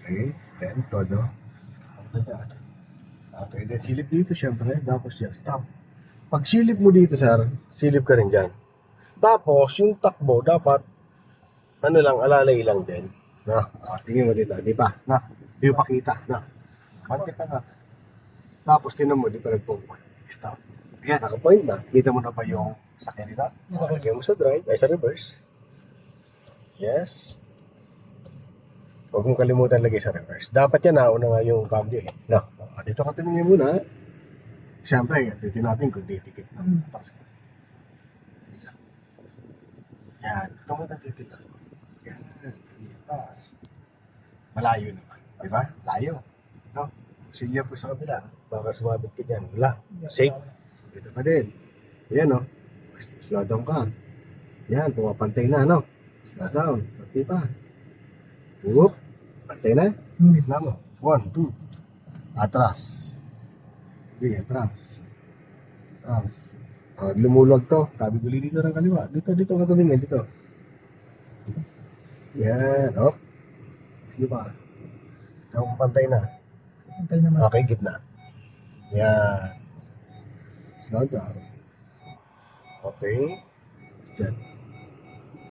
Okay, then todo. Okay, then silip dito syempre, tapos yan, stop. Pag silip mo dito, sir, silip ka rin dyan. Tapos, yung takbo, dapat, ano lang, alalay lang din. Na, tingin mo dito, di ba? Na, di mo pakita, na. Bante ka na. Tapos, tinan mo, di pa nagpo-point. Stop. Ayan, naka-point na. Kita mo na ba yung sakyan nila? Lagyan mo sa drive, ay sa reverse. Yes. Huwag mong kalimutan lagay sa reverse. Dapat yan, nauna nga yung cambio eh. No, dito ka tumingin muna. Siyempre, titin natin kung didikit na. Yan, ito mo natitin ako. Yan, itas. Malayo naman. Di ba? Layo. No? Silya po sa kabila. Baka sumabit ka dyan. Wala. Safe. Dito pa din. Yan, no? Slow down ka. Yan, pumapantay na, no? Slow down. Pati pa. Whoop. Pantay na. Gitna mo. 1, 2. Atras. Okay, atras. Atras. Lumulog to. Tabi ko dito ng kaliwa. Dito ka tumingin. Dito. Yan. Oh. Di ba? Ito pantay na. Pantay naman. Okay, gitna. Yan. Slow down. Okay. Diyan.